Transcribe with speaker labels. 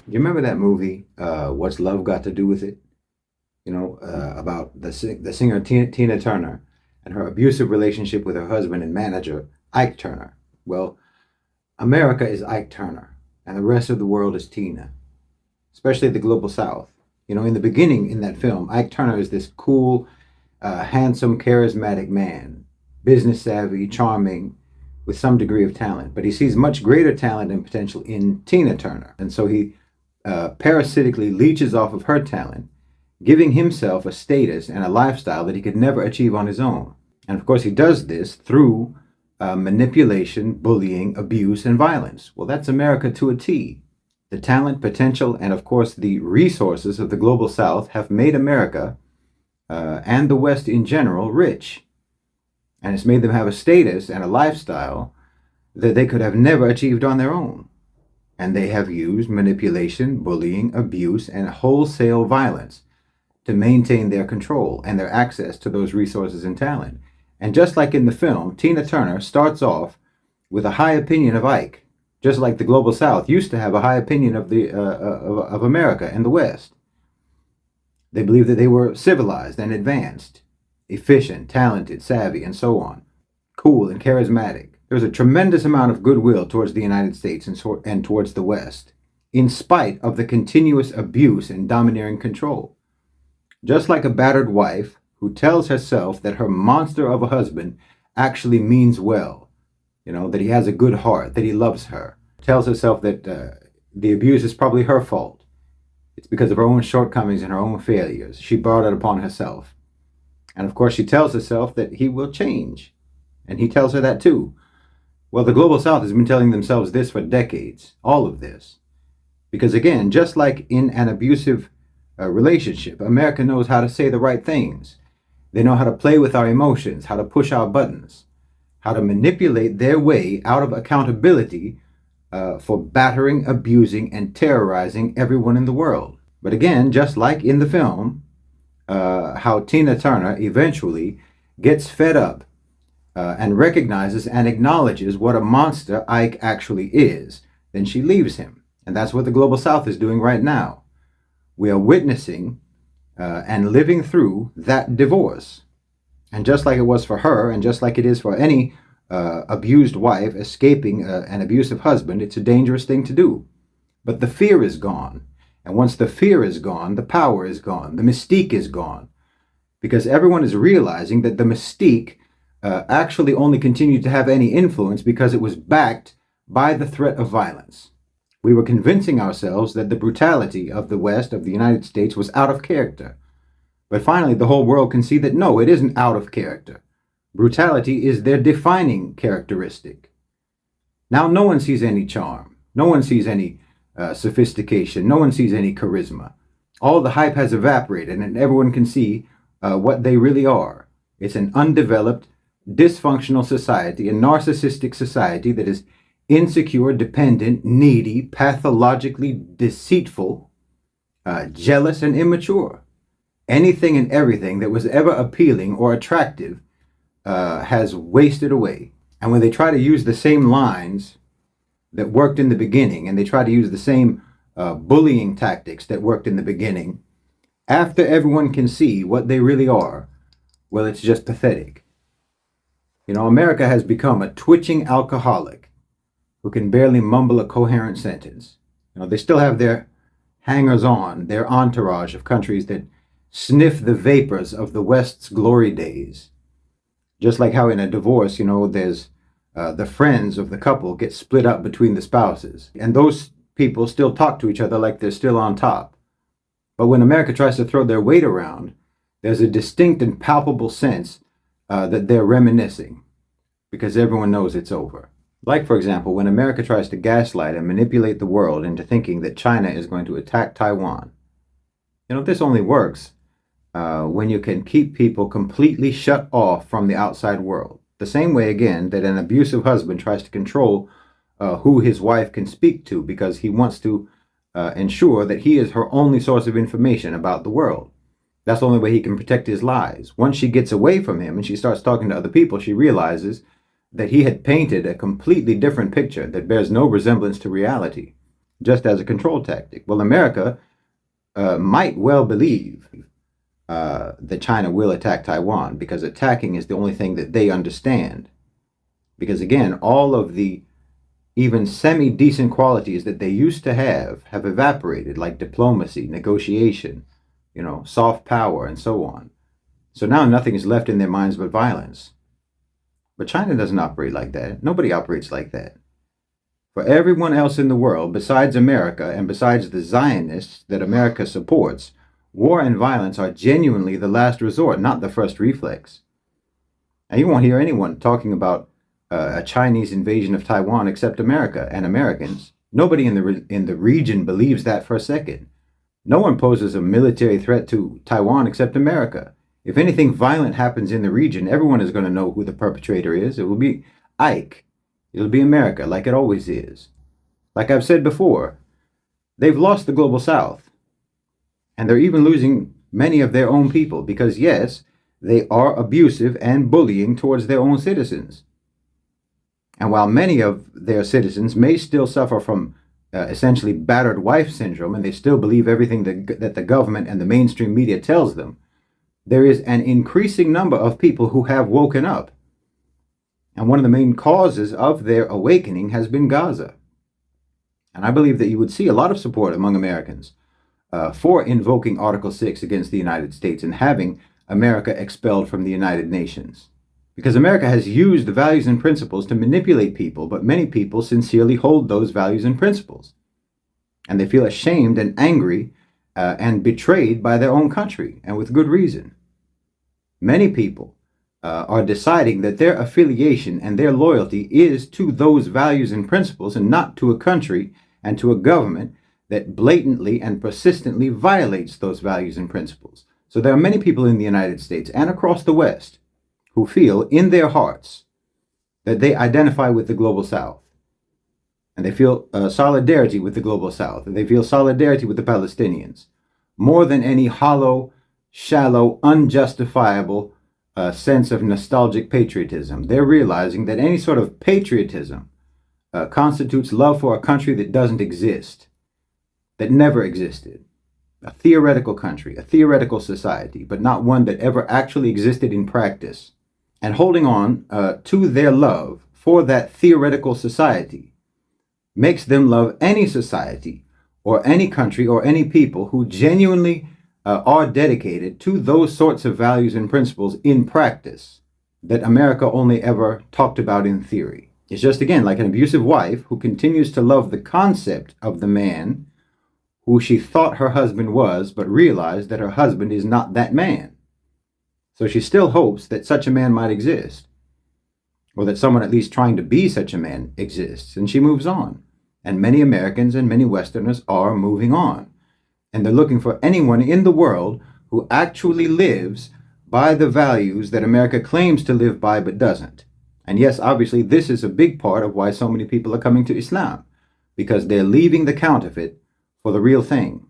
Speaker 1: You remember that movie, What's Love Got to Do with It? About the singer Tina Turner and her abusive relationship with her husband and manager, Ike Turner. Well, America is Ike Turner, and the rest of the world is Tina, especially the global South. In the beginning in that film, Ike Turner is this cool, handsome, charismatic man, business savvy, charming, with some degree of talent. But he sees much greater talent and potential in Tina Turner. And so he parasitically leeches off of her talent, giving himself a status and a lifestyle that he could never achieve on his own. And of course, he does this through manipulation, bullying, abuse, and violence. Well, that's America to a T. The talent, potential, and of course, the resources of the global South have made America and the West in general rich. And it's made them have a status and a lifestyle that they could have never achieved on their own. And they have used manipulation, bullying, abuse, and wholesale violence to maintain their control and their access to those resources and talent. And just like in the film, Tina Turner starts off with a high opinion of Ike, just like the global South used to have a high opinion of America and the West. They believed that they were civilized and advanced, efficient, talented, savvy, and so on, cool and charismatic. There's a tremendous amount of goodwill towards the United States and towards the West, in spite of the continuous abuse and domineering control. Just like a battered wife who tells herself that her monster of a husband actually means well, that he has a good heart, that he loves her, tells herself that the abuse is probably her fault. It's because of her own shortcomings and her own failures. She brought it upon herself. And of course, she tells herself that he will change. And he tells her that too. Well, the global South has been telling themselves this for decades, all of this. Because again, just like in an abusive relationship, America knows how to say the right things. They know how to play with our emotions, how to push our buttons, how to manipulate their way out of accountability for battering, abusing, and terrorizing everyone in the world. But again, just like in the film, how Tina Turner eventually gets fed up and recognizes and acknowledges what a monster Ike actually is, then she leaves him. And that's what the global South is doing right now. We are witnessing and living through that divorce. And just like it was for her, and just like it is for any abused wife escaping an abusive husband, it's a dangerous thing to do. But the fear is gone. And once the fear is gone, the power is gone, the mystique is gone. Because everyone is realizing that the mystique actually only continued to have any influence because it was backed by the threat of violence. We were convincing ourselves that the brutality of the West, of the United States, was out of character. But finally, the whole world can see that no, it isn't out of character. Brutality is their defining characteristic. Now no one sees any charm. No one sees any sophistication. No one sees any charisma. All the hype has evaporated and everyone can see what they really are. It's an undeveloped, dysfunctional society, a narcissistic society that is insecure, dependent, needy, pathologically deceitful, jealous, and immature. Anything and everything that was ever appealing or attractive has wasted away. And when they try to use the same lines that worked in the beginning, and they try to use the same bullying tactics that worked in the beginning, after everyone can see what they really are, well, it's just pathetic. America has become a twitching alcoholic who can barely mumble a coherent sentence. They still have their hangers-on, their entourage of countries that sniff the vapors of the West's glory days. Just like how in a divorce, there's the friends of the couple get split up between the spouses. And those people still talk to each other like they're still on top. But when America tries to throw their weight around, there's a distinct and palpable sense that they're reminiscing, because everyone knows it's over. Like, for example, when America tries to gaslight and manipulate the world into thinking that China is going to attack Taiwan. This only works when you can keep people completely shut off from the outside world. The same way, again, that an abusive husband tries to control who his wife can speak to because he wants to ensure that he is her only source of information about the world. That's the only way he can protect his lies. Once she gets away from him and she starts talking to other people, she realizes that he had painted a completely different picture that bears no resemblance to reality. just as a control tactic. Well, America might well believe that China will attack Taiwan because attacking is the only thing that they understand. Because again, all of the even semi-decent qualities that they used to have evaporated, like diplomacy, negotiation, soft power, and so on. So now nothing is left in their minds but violence. But China doesn't operate like that. Nobody operates like that. For everyone else in the world, besides America and besides the Zionists that America supports, war and violence are genuinely the last resort, not the first reflex. And you won't hear anyone talking about a Chinese invasion of Taiwan except America and Americans. Nobody in the region believes that for a second. No one poses a military threat to Taiwan except America. If anything violent happens in the region, everyone is going to know who the perpetrator is. It will be Ike. It'll be America, like it always is. Like I've said before, they've lost the global south. And they're even losing many of their own people because, yes, they are abusive and bullying towards their own citizens. And while many of their citizens may still suffer from essentially battered wife syndrome, and they still believe everything that the government and the mainstream media tells them, there is an increasing number of people who have woken up. And one of the main causes of their awakening has been Gaza. And I believe that you would see a lot of support among Americans for invoking Article 6 against the United States and having America expelled from the United Nations. Because America has used the values and principles to manipulate people, but many people sincerely hold those values and principles. And they feel ashamed and angry and betrayed by their own country, and with good reason. Many people are deciding that their affiliation and their loyalty is to those values and principles and not to a country and to a government that blatantly and persistently violates those values and principles. So there are many people in the United States and across the West who feel in their hearts that they identify with the global South. And they feel solidarity with the global South. And they feel solidarity with the Palestinians. More than any hollow, shallow, unjustifiable sense of nostalgic patriotism. They're realizing that any sort of patriotism constitutes love for a country that doesn't exist, that never existed. A theoretical country, a theoretical society, but not one that ever actually existed in practice. And holding on to their love for that theoretical society makes them love any society or any country or any people who genuinely are dedicated to those sorts of values and principles in practice that America only ever talked about in theory. It's just, again, like an abusive wife who continues to love the concept of the man who she thought her husband was, but realized that her husband is not that man. So she still hopes that such a man might exist, or that someone at least trying to be such a man exists, and she moves on. And many Americans and many Westerners are moving on. And they're looking for anyone in the world who actually lives by the values that America claims to live by but doesn't. And yes, obviously, this is a big part of why so many people are coming to Islam, because they're leaving the counterfeit for the real thing.